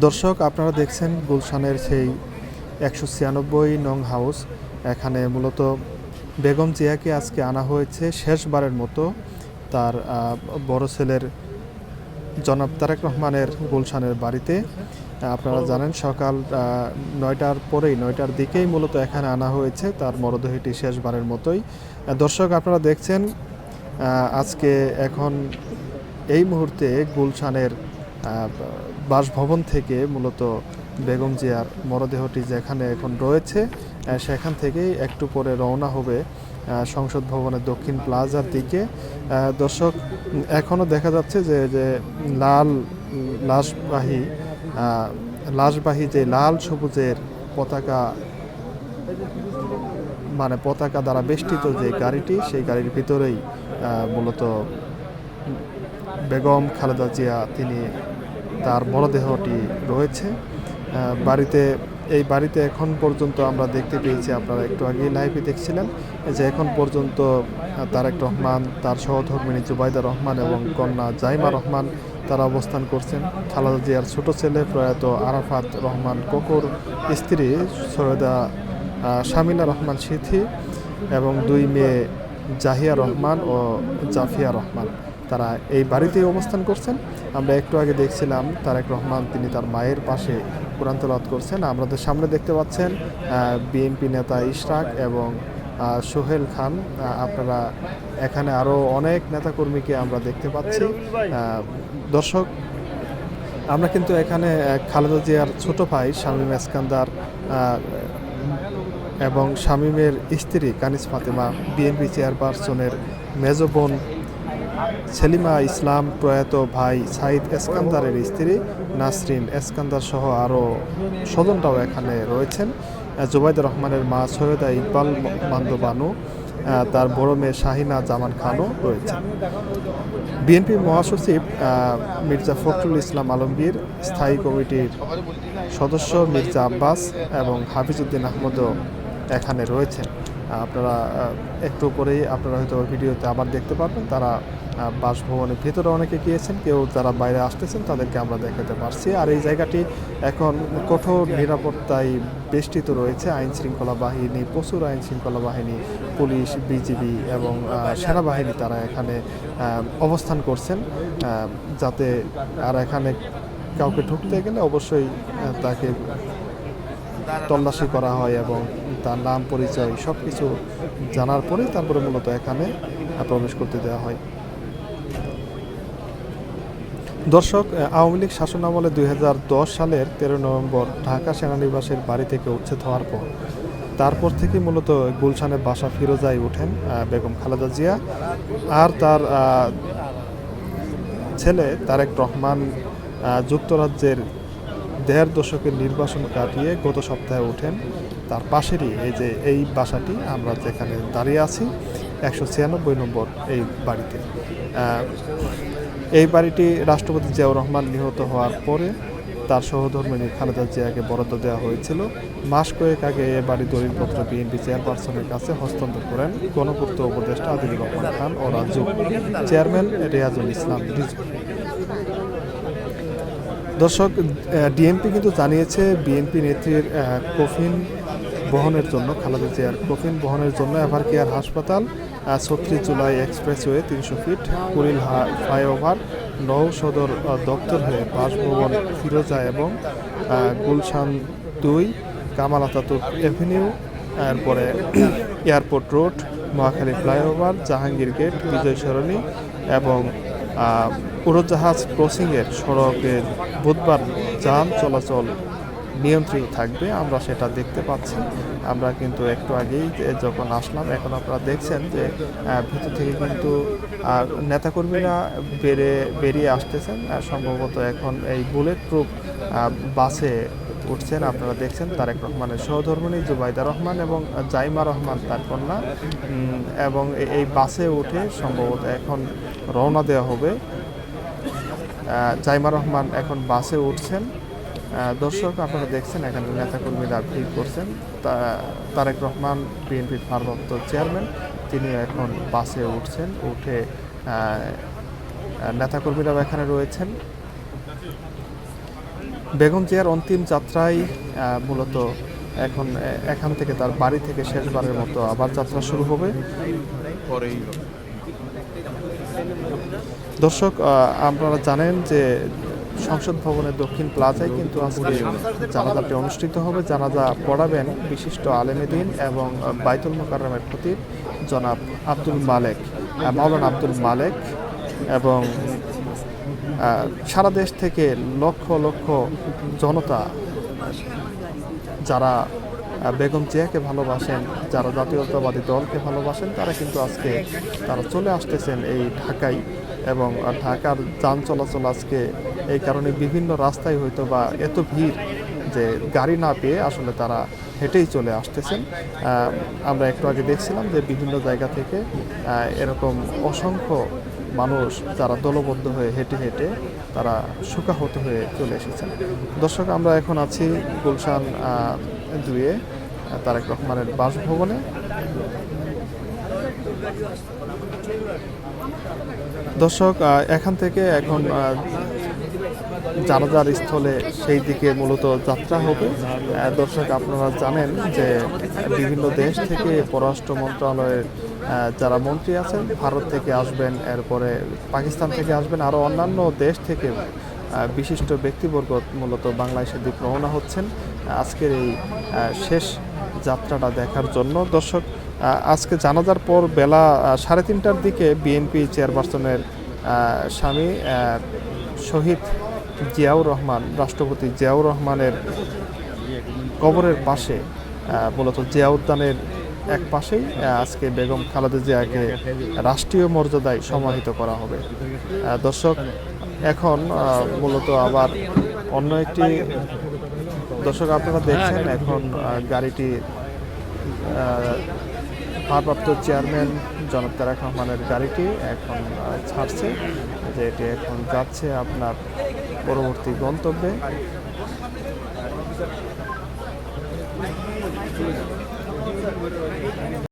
দর্শক, আপনারা দেখছেন গুলশানের সেই 196 নং হাউস। এখানে মূলত বেগম জিয়াকে আজকে আনা হয়েছে শেষবারের মতো তার বড় ছেলের জনাব তারেক রহমানের গুলশানের বাড়িতে। আপনারা জানেন সকাল 9টার পরেই 9টার দিকেই মূলত এখানে আনা হয়েছে তার মরদেহটি শেষবারের মতোই। দর্শক, আপনারা দেখছেন আজকে এখন এই মুহূর্তে গুলশানের বাসভবন থেকে মূলত বেগম জিয়ার মরদেহটি যেখানে এখন রয়েছে সেখান থেকেই একটু পরে রওনা হবে সংসদ ভবনের দক্ষিণ প্লাজার দিকে। দর্শক, এখনও দেখা যাচ্ছে যে লাশবাহী যে লাল সবুজের পতাকা পতাকা দ্বারা বেষ্টিত যে গাড়িটি, সেই গাড়ির ভিতরেই মূলত বেগম খালেদা জিয়া তিনি তার মরদেহটি রয়েছে এই বাড়িতে এখন পর্যন্ত আমরা দেখতে পেয়েছি, আপনারা একটু আগেই লাইভে দেখছিলেন যে এখন পর্যন্ত তারেক রহমান, তার সহধর্মিণী জুবাইদা রহমান এবং কন্যা জাইমা রহমান তারা অবস্থান করছেন। খালেদা জিয়ার ছোট ছেলে প্রয়াত আরাফাত রহমান কোকোর স্ত্রী সৈয়দা শামিলা রহমান সিথি এবং 2 মেয়ে জাহিয়া রহমান ও জাফিয়া রহমান তারা এই বাড়িতেই অবস্থান করছেন। আমরা একটু আগে দেখছিলাম তারেক রহমান তিনি তার মায়ের পাশে কোরআন তেলাওয়াত করছেন। আমাদের সামনে দেখতে পাচ্ছেন বিএনপি নেতা ইশরাক এবং সোহেল খান। আপনারা এখানে আরও অনেক নেতাকর্মীকে আমরা দেখতে পাচ্ছি। দর্শক, আমরা কিন্তু এখানে খালেদা জিয়ার ছোট ভাই শামীম এসকান্দার এবং শামীমের স্ত্রী কানিজ ফাতেমা, বিএনপি চেয়ারপারসনের মেজ বোন সেলিমা ইসলাম, প্রয়াত ভাই সাইদ এসকান্দারের স্ত্রী নাসরিন এসকান্দার সহ আরও স্বজনরাও এখানে রয়েছেন। জুবাইদা রহমানের মা সৈয়দা ইকবাল বানু, তার বড় মেয়ে শাহিনা জামান খানও রয়েছেন। বিএনপি মহাসচিব মির্জা ফখরুল ইসলাম আলমগীর, স্থায়ী কমিটির সদস্য মির্জা আব্বাস এবং হাফিজউদ্দিন আহমদও এখানে রয়েছেন। আপনারা একটু পরেই আপনারা হয়তো ভিডিওতে আবার দেখতে পারবেন তারা বাসভবনের ভেতরে অনেকে গিয়েছেন, কেউ যারা বাইরে আসতেছেন তাদেরকে আমরা দেখাতে পারছি। আর এই জায়গাটি এখন কঠোর নিরাপত্তায় বেষ্টিত রয়েছে। আইন শৃঙ্খলা বাহিনী, প্রচুর আইন শৃঙ্খলা বাহিনী, পুলিশ, বিজিবি এবং সেনাবাহিনী তারা এখানে অবস্থান করছেন, যাতে আর এখানে কাউকে ঢুকতে গেলে অবশ্যই তাকে তল্লাশি করা হয় এবং তার নাম পরিচয় সব কিছু জানার পরে তারপরে মূলত এখানে প্রবেশ করতে দেওয়া হয়। দর্শক, আওয়ামী লীগ শাসনামলে 2010 সালের 13 নভেম্বর ঢাকা সেনানিবাসের বাড়ি থেকে উচ্ছেদ হওয়ার পর তারপর থেকে মূলত গুলশানে বাসা ফিরোজায় ওঠেন বেগম খালেদা জিয়া। আর তার ছেলে তারেক রহমান যুক্তরাজ্যের 1.5 দশকের নির্বাসন কাটিয়ে গত সপ্তাহে ওঠেন তার পাশেরই এই বাসাটি আমরা যেখানে দাঁড়িয়ে আছি 196 নম্বর এই বাড়িতে। এই বাড়িটি রাষ্ট্রপতি জিয়াউর রহমান নিহত হওয়ার পরে তার সহধর্মিণী খালেদা জিয়াকে বরাদ্দ দেওয়া হয়েছিল। মাস কয়েক আগে এ বাড়ি দলিলপত্র বিএনপি চেয়ারপারসনের কাছে হস্তান্তর করেন গণপূর্ত উপদেষ্টা আদিলুর রহমান খান ও রাজ্য চেয়ারম্যান রিয়াজুল ইসলাম রিজু। দর্শক, ডিএমপি কিন্তু জানিয়েছে বিএনপি নেত্রীর কফিন বহনের জন্য, খালেদা জিয়ার কফিন বহনের জন্য এভারকেয়ার হাসপাতাল, 36 July expressway 300 feet, Kuril flyover, নৌ সদর দপ্তর হয়ে বাসভবন ফিরোজা এবং গুলশান 2, কামাল আতাতুর্ক এভিনিউ, এরপরে airport road, Mohakhali flyover, Jahangir gate, Bijoy Sarani এবং উড়োজাহাজ ক্রসিংয়ের সড়কে বুধবার যান চলাচল নিয়ন্ত্রিত থাকবে। আমরা সেটা দেখতে পাচ্ছি। আমরা কিন্তু একটু আগেই যখন আসলাম, এখন আপনারা দেখছেন যে ভিতর থেকে কিন্তু নেতাকর্মীরা বেরিয়ে আসতেছেন। সম্ভবত এখন এই বুলেট প্রুফ বাসে উঠছেন। আপনারা দেখছেন তারেক রহমানের সহধর্মিণী জুবাইদা রহমান এবং জাইমা রহমান তার কন্যা, এবং এই বাসে উঠে সম্ভবত এখন রওনা দেওয়া হবে। জাইমা রহমান এখন বাসে উঠছেন। দর্শক, আপনারা দেখছেন এখানে নেতাকর্মীরা ভিড় করছেন। তারেক রহমান বিএনপির ভারপ্রাপ্ত চেয়ারম্যান, তিনি এখন বাসে উঠছেন। উঠে নেতাকর্মীরাও এখানে রয়েছেন। বেগম জিয়ার অন্তিম যাত্রায় মূলত এখন এখান থেকে তার বাড়ি থেকে শেষবারের মতো আবার যাত্রা শুরু হবে। দর্শক, আপনারা জানেন যে সংসদ ভবনের দক্ষিণ প্লাজায় কিন্তু আজকে জানাজাটি অনুষ্ঠিত হবে। জানাজা পড়াবেন বিশিষ্ট আলেমে দ্বীন এবং বাইতুল মোকাররমের খতিব জনাব আব্দুল মালেক, মাওলানা আব্দুল মালেক, এবং সারা দেশ থেকে লক্ষ লক্ষ জনতা যারা বেগম জিয়াকে ভালোবাসেন, যারা জাতীয়তাবাদী দলকে ভালোবাসেন, তারা কিন্তু আজকে তারা চলে আসতেছেন এই ঢাকায়। এবং ঢাকার যান চলাচল আজকে এই কারণে বিভিন্ন রাস্তায় হয়তো বা এত ভিড় যে গাড়ি না পেয়ে আসলে তারা হেঁটেই চলে আসতেছেন। আমরা একটু আগে দেখছিলাম যে বিভিন্ন জায়গা থেকে এরকম অসংখ্য মানুষ যারা দলবদ্ধ হয়ে হেঁটে হেঁটে তারা শোকাহত হয়ে চলে এসেছেন। দর্শক, আমরা এখন আছি গুলশান 2-এ তারেক রহমানের বাসভবনে। দর্শক, এখান থেকে এখন জানাজার স্থলে সেই দিকে মূলত যাত্রা হবে। দর্শক, আপনারা জানেন যে বিভিন্ন দেশ থেকে পররাষ্ট্র মন্ত্রণালয়ের যারা মন্ত্রী আছেন ভারত থেকে আসবেন, এরপরে পাকিস্তান থেকে আসবেন, আরও অন্যান্য দেশ থেকে বিশিষ্ট ব্যক্তিবর্গ মূলত বাংলাদেশের দিকে রওনা হচ্ছেন আজকের এই শেষ যাত্রাটা দেখার জন্য। দর্শক, আজকে জানাজার পর বেলা 3:30টার দিকে বিএনপি চেয়ারপারসনের স্বামী শহীদ জিয়াউর রহমান, রাষ্ট্রপতি জিয়াউর রহমানের কবরের পাশে মূলত জিয়া উদ্যানের এক পাশেই আজকে বেগম খালেদা জিয়াকে রাষ্ট্রীয় মর্যাদায় সমাহিত করা হবে। দর্শক, এখন মূলত আবার অন্য একটি, দর্শক আপনারা দেখছেন এখন গাড়িটি ভারপ্রাপ্ত চেয়ারম্যান জনাব তারেক রহমানের গাড়িটি এখন ছাড়ছে, যে এটি এখন যাচ্ছে আপনার পরবর্তী গন্তব্যে।